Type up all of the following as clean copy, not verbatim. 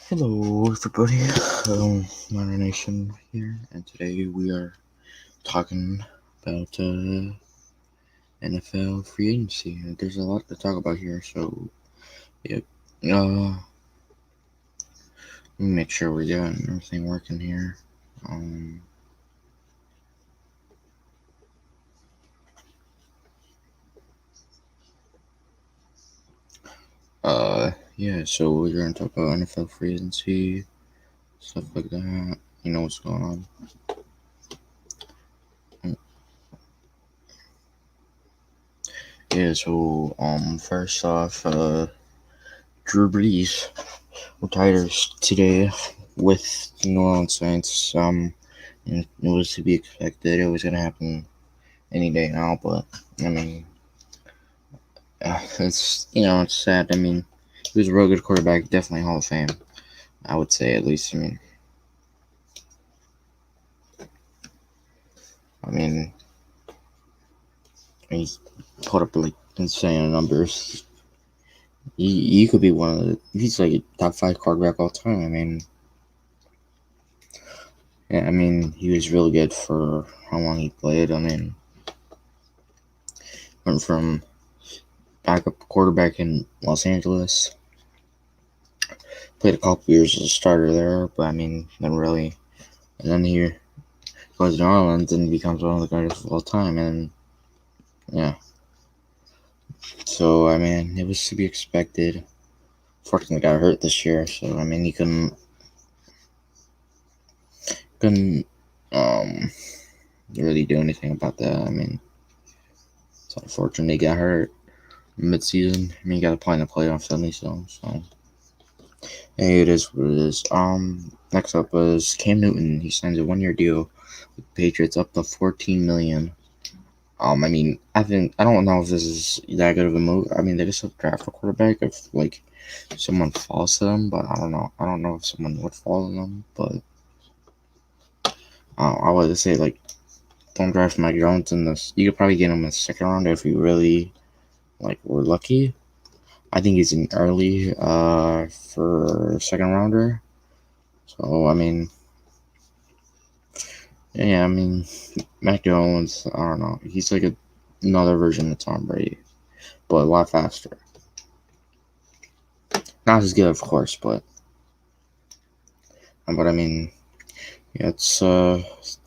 Hello, everybody. NinerNation here, and today we are talking about NFL free agency. There's a lot to talk about here, so yep. Let me make sure we got everything working here. Um, yeah. So we're gonna talk about NFL free agency, stuff like that. You know what's going on. Yeah. So first off, Drew Brees retires today with the New Orleans Saints. And it was to be expected. It was gonna happen any day now, but I mean, it's sad. I mean, he was a real good quarterback, definitely Hall of Fame. I would say at least. I mean, he's put up like insane numbers. He could be one of the. He's like a top 5 quarterback all time. Yeah, he was really good for how long he played. Went from backup quarterback in Los Angeles. Played a couple years as a starter there, but then really, and then he goes to New Orleans and becomes one of the greatest of all time, and yeah. So it was to be expected. Fortunately, got hurt this year, so he couldn't really do anything about that. It's unfortunate he got hurt mid-season. He got to play in the playoffs at least, though. So hey, it is what it is. Next up is Cam Newton. He signs a 1-year deal with the Patriots up to $14 million. I don't know if this is that good of a move. They just have to draft a quarterback if someone falls to them, but I don't know. I don't know if someone would fall to them, but I would say don't draft Mike Jones in this. You could probably get him in the second round if you really were lucky. I think he's an early for second rounder. So yeah, Mac Jones, I don't know. He's like another version of Tom Brady, but a lot faster. Not as good, of course, but yeah, it's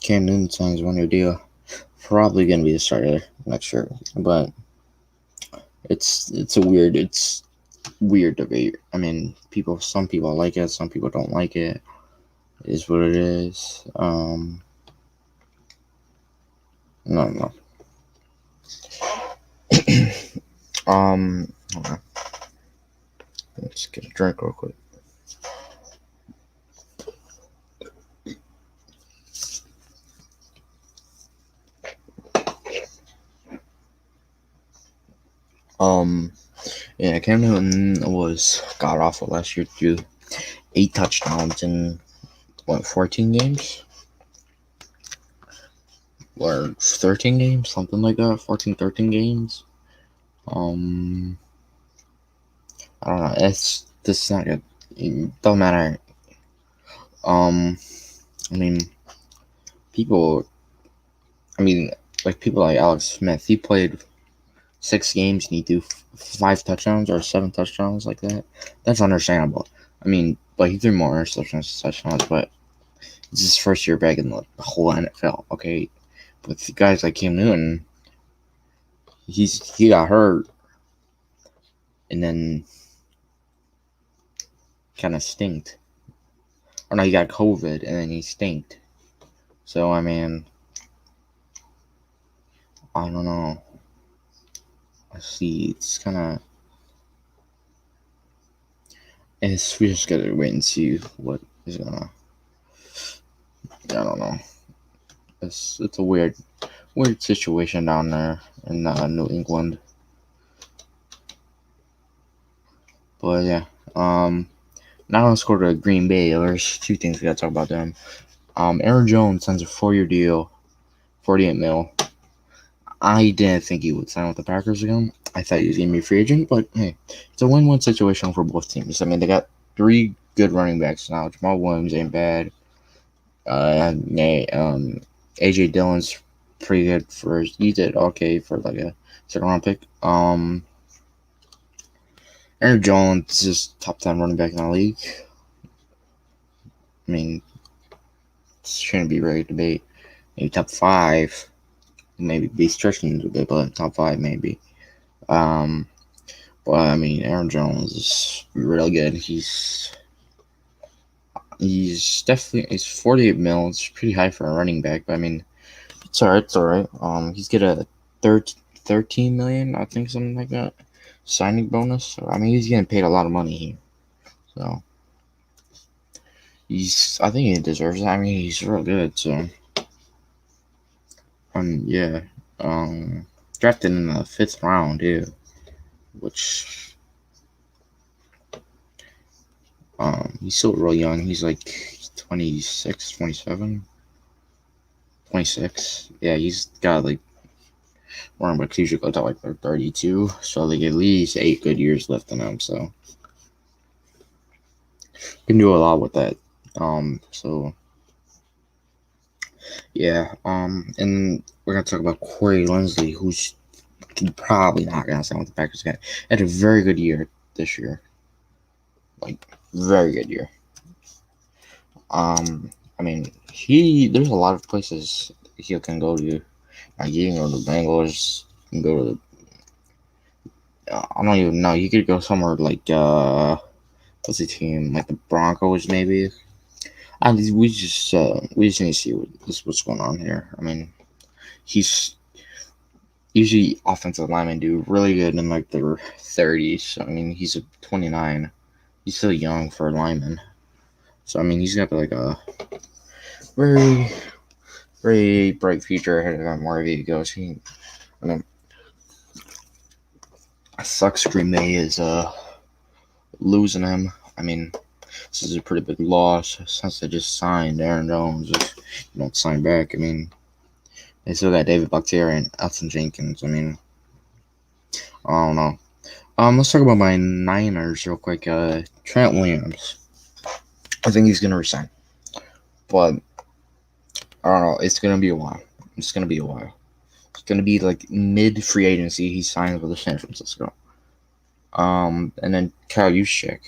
Cam Newton signs 1-year deal. Probably gonna be the starter next year, but it's weird debate. Some people like it, some people don't like it. It is what it is. No. Hold on. Let's get a drink real quick. Yeah, Cam Newton was god awful last year too. 8 touchdowns in 14 games? Or 13 games, something like that. 14, 13 games. I don't know. This is not good. It don't matter. People. People like Alex Smith. He played 6 games and he threw 5 touchdowns or 7 touchdowns like that. That's understandable. But he threw more touchdowns, but it's his first year back in the whole NFL. Okay, but guys like Cam Newton, he got hurt and then kind of stinked. Or no, he got COVID and then he stinked. So I don't know. Let's see. It's kind of. We just gotta wait and see what is gonna. I don't know. It's a weird situation down there in New England. But yeah. Now let's go to Green Bay. There's 2 things we gotta talk about them. Aaron Jones signs a 4-year deal, $48 million. I didn't think he would sign with the Packers again. I thought he was gonna be a free agent, but hey, it's a win-win situation for both teams. They got 3 good running backs now. Jamal Williams ain't bad. AJ Dillon's pretty good for. He did okay for like a second round pick. Aaron Jones is top 10 running back in the league. I mean, it shouldn't be really debate. Maybe top 5. Maybe be stretching a bit, but top 5 maybe. But I mean, Aaron Jones is really good. He's definitely 48 mil. It's pretty high for a running back, but I mean, it's alright. It's alright. He's get a 13 million, I think, something like that, signing bonus. So I mean, he's getting paid a lot of money here. So I think he deserves it. I mean, he's real good. So yeah. Drafted in the 5th round, too, which he's still real young. He's like 26, 27, 26. Yeah, he's got like running backs usually go to like 32, so like at least 8 good years left in him. So can do a lot with that. So yeah. And we're gonna talk about Corey Linsley, who's probably not gonna sign with the Packers again. Had a very good year this year, like very good year. I mean, there's a lot of places he can go to. Like, you can go to the Bengals, you can go to I don't even know. You could go somewhere like what's the team, like the Broncos maybe. We just need to see what's going on here. I mean, he's usually offensive linemen do really good in like their 30s. I mean, he's 29. He's still young for a lineman. So I mean, he's got like a very, very bright future ahead of him wherever he goes. I mean, sucks Green Bay is losing him. I mean, this is a pretty big loss since they just signed Aaron Jones. If you don't sign back, I mean, they still got David Bakhtiari and Elton Jenkins. I mean, I don't know. Let's talk about my Niners real quick. Trent Williams. I think he's gonna resign, but I don't know. It's gonna be a while. It's gonna be like mid free agency. He signs with the San Francisco. And then Kyle Juszczyk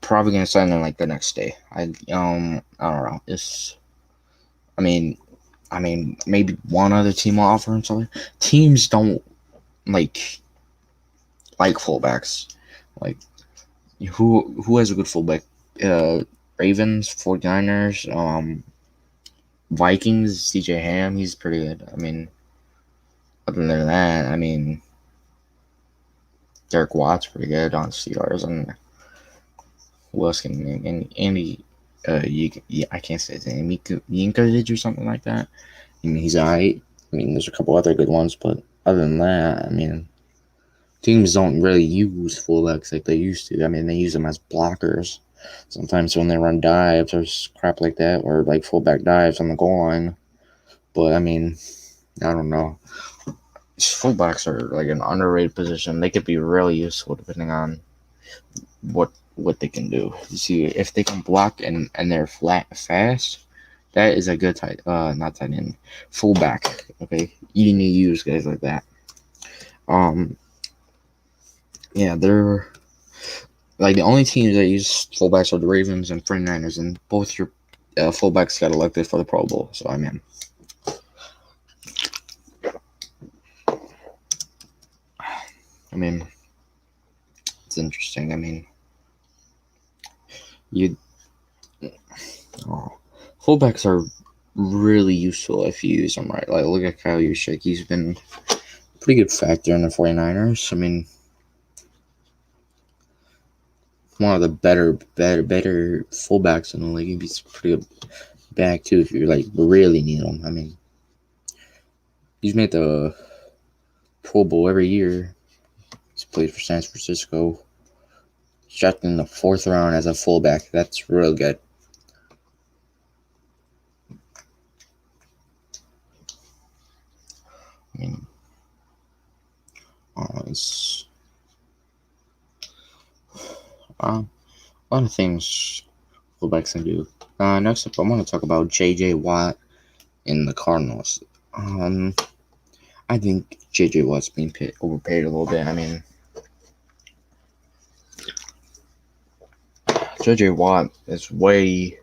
probably gonna sign in like the next day. I don't know. I mean, maybe one other team will offer him something. Teams don't like fullbacks. Like, who has a good fullback? Ravens, 49ers, Vikings, CJ Ham, he's pretty good. I mean, other than that, I mean, Derek Watt's pretty good on Steelers, and who else can name? Andy, I can't say his name, Yankovic or something like that. I mean, he's alright. I mean, there's a couple other good ones, but other than that, I mean, teams don't really use fullbacks like they used to. I mean, they use them as blockers. Sometimes when they run dives or crap like that, or like fullback dives on the goal line. But I mean, I don't know. Fullbacks are like an underrated position. They could be really useful depending on what they can do. You see, if they can block and they're fast, that is a good not tight end, fullback. Okay, you need to use guys like that. Yeah, they're like the only teams that use fullbacks are the Ravens and 49ers, and both your fullbacks got elected for the Pro Bowl. So I mean, it's interesting. I mean, fullbacks are really useful if you use them right. Like, look at Kyle Juszczyk. He's been a pretty good factor in the 49ers. I mean, one of the better fullbacks in the league. He's pretty good back too if you like really need him. I mean, he's made the Pro Bowl every year. He's played for San Francisco. Shot in the 4th round as a fullback. That's real good. I mean, a lot of things fullbacks can do. Next up, I want to talk about J.J. Watt in the Cardinals. I think J.J. Watt's being overpaid a little bit. I mean, J.J. Watt is way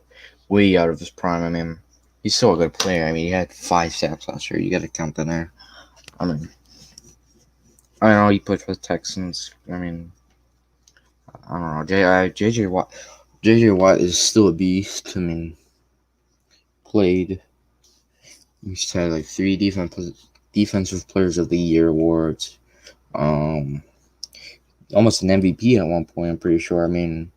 out of his prime. I mean, he's still a good player. I mean, he had 5 sacks last year. You got to count that there. I mean, I know he played for the Texans. I mean, I don't know. J.J. Watt is still a beast. I mean, played. He's had like 3 defensive players of the year awards. Almost an MVP at one point. I'm pretty sure. I mean,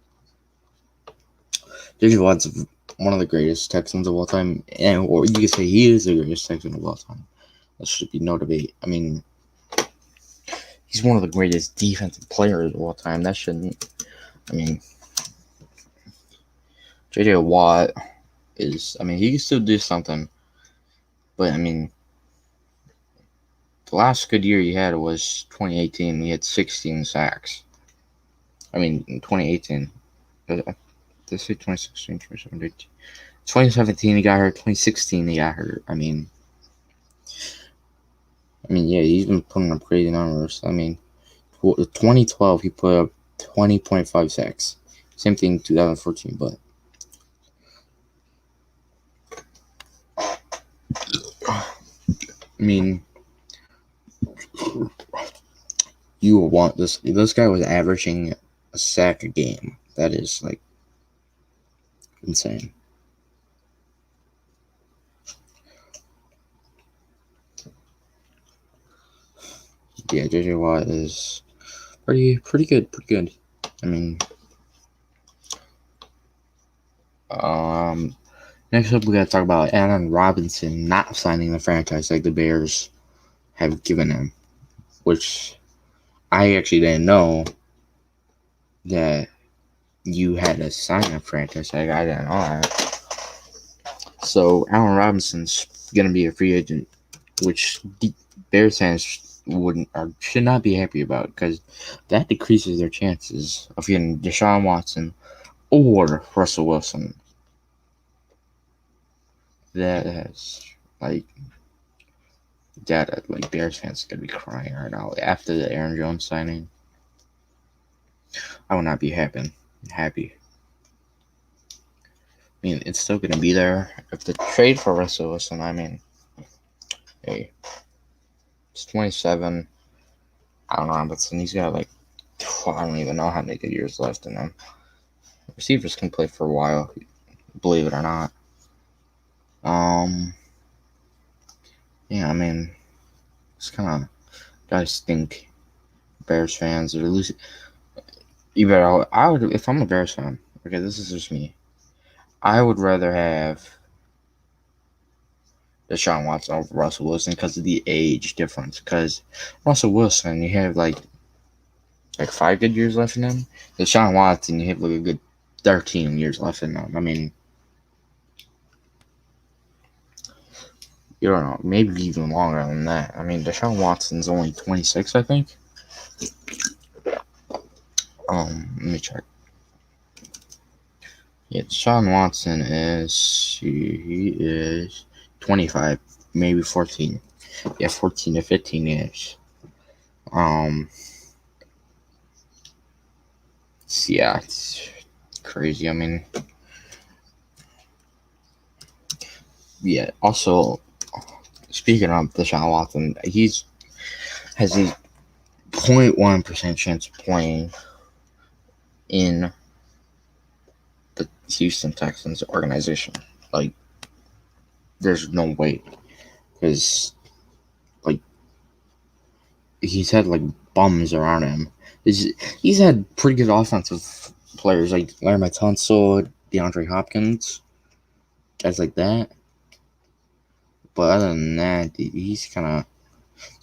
J.J. Watt's one of the greatest Texans of all time, or you could say he is the greatest Texan of all time. That should be no debate. I mean, he's one of the greatest defensive players of all time. That shouldn't. I mean, J.J. Watt is. I mean, he can still do something, but I mean, the last good year he had was 2018. He had 16 sacks. I mean, in 2018. Did I say 2016, 2017? 2017 he got hurt. 2016 he got hurt. I mean, yeah, he's been putting up crazy numbers. I mean, 2012 he put up 20.5 sacks. Same thing in 2014, but I mean, you will want this. This guy was averaging a sack a game. That is like insane. Yeah, J.J. Watt is pretty good. I mean, next up we gotta talk about Allen Robinson not signing the franchise like the Bears have given him, which I actually didn't know that you had to sign a franchise tag. I didn't know that. So Allen Robinson's gonna be a free agent, which Bears fans should not be happy about, because that decreases their chances of getting Deshaun Watson or Russell Wilson. That has like Bears fans are gonna be crying right now after the Aaron Jones signing. I will not be happy. I mean, it's still gonna be there. If the trade for Russell Wilson, I mean, hey, it's 27. I don't know, but he's got like, I don't even know how many good years left in him. Receivers can play for a while, believe it or not. Yeah, I mean, it's kind of, guys think Bears fans are losing. I would, if I'm a Bears fan, okay, this is just me, I would rather have Deshaun Watson over Russell Wilson because of the age difference. Because Russell Wilson, you have like 5 good years left in him. Deshaun Watson, you have like a good 13 years left in him. I mean, you don't know, maybe even longer than that. I mean, Deshaun Watson's only 26, I think. Let me check. Yeah, Deshaun Watson he is 25, maybe 14. Yeah, 14 to 15 years. Yeah, it's crazy. I mean, yeah. Also, speaking of Deshaun Watson, has a 0.1% chance of playing in the Houston Texans organization. Like, there's no way, because like he's had like bums around him. He's had pretty good offensive players like Larry Tunsil, DeAndre Hopkins, guys like that. But other than that, he's kind of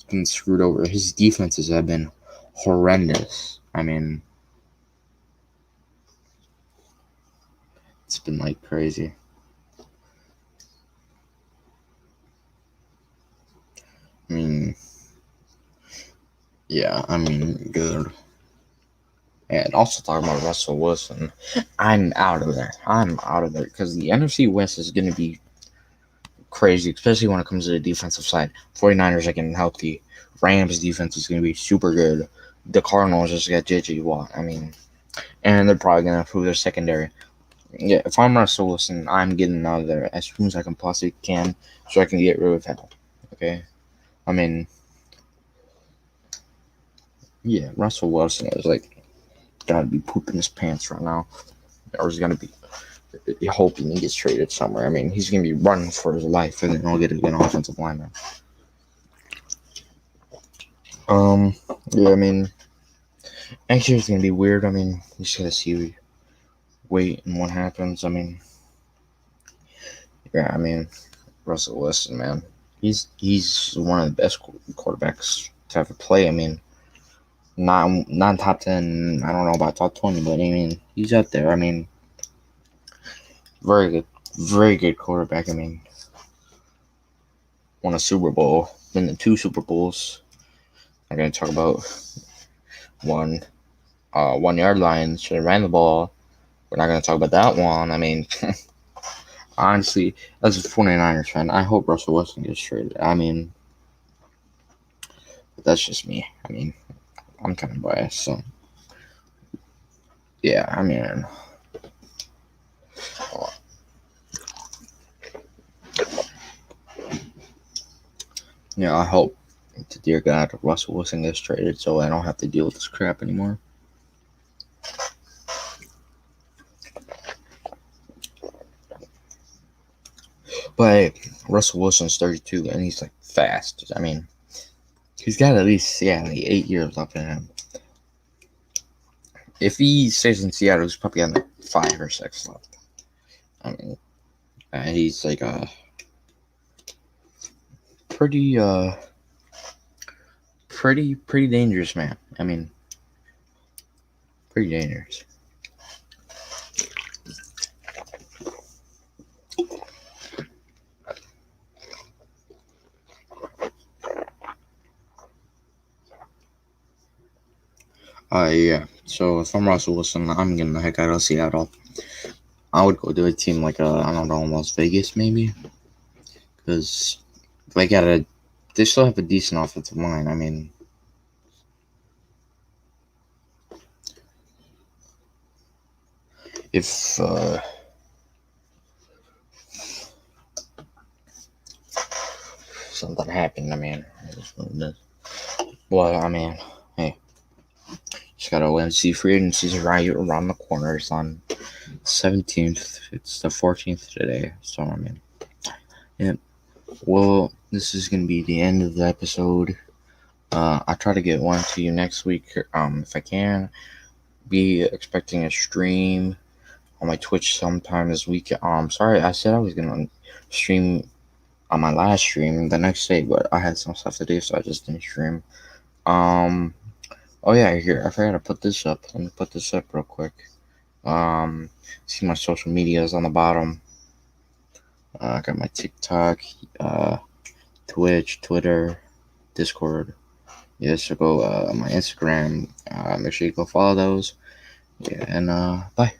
been screwed over. His defenses have been horrendous. I mean, it's been like crazy. I mean, yeah, I mean, good. And also talking about Russell Wilson, I'm out of there. Because the NFC West is going to be crazy, especially when it comes to the defensive side. 49ers are getting healthy. Rams defense is going to be super good. The Cardinals just got JJ Watt. And they're probably going to improve their secondary. Yeah, if I'm Russell Wilson, I'm getting out of there as soon as I can possibly can so I can get rid of him. Okay? Yeah, Russell Wilson is gotta be pooping his pants right now. Or he's gonna be hoping he gets traded somewhere. He's gonna be running for his life and then he'll get an offensive lineman. Yeah, next year's gonna be weird. You just gotta see, wait, and what happens. Russell Wilson, man, he's one of the best quarterbacks to ever play. Not top 10. I don't know about top 20, but he's up there. Very good quarterback. Won a Super Bowl, been to 2 Super Bowls. I'm gonna talk about one 1 yard line, should have ran the ball. We're not gonna talk about that one. Honestly, as a 49ers fan, I hope Russell Wilson gets traded. But that's just me. I'm kind of biased, so yeah. I hope to dear God Russell Wilson gets traded so I don't have to deal with this crap anymore. But Russell Wilson's 32 and he's fast. He's got at least 8 years left in him. If he stays in Seattle, he's probably got 5 or 6 left. He's pretty dangerous man. Pretty dangerous. Yeah. So if I'm Russell Wilson, I'm getting the heck out of Seattle. I would go to a team I don't know, Las Vegas maybe, because they still have a decent offensive line. If something happened, well, hey, just gotta win. See, free agency's right around the corner. It's on 17th. It's the 14th today. So yeah. Well, this is gonna be the end of the episode. I'll try to get one to you next week. If I can. Be expecting a stream on my Twitch sometime this week. Sorry, I said I was gonna stream on my last stream the next day, but I had some stuff to do, so I just didn't stream. Oh yeah, here, I forgot to put this up. Let me put this up real quick. See my social medias on the bottom. I got my TikTok, Twitch, Twitter, Discord. Yeah, so go my Instagram. Make sure you go follow those. Yeah, and bye.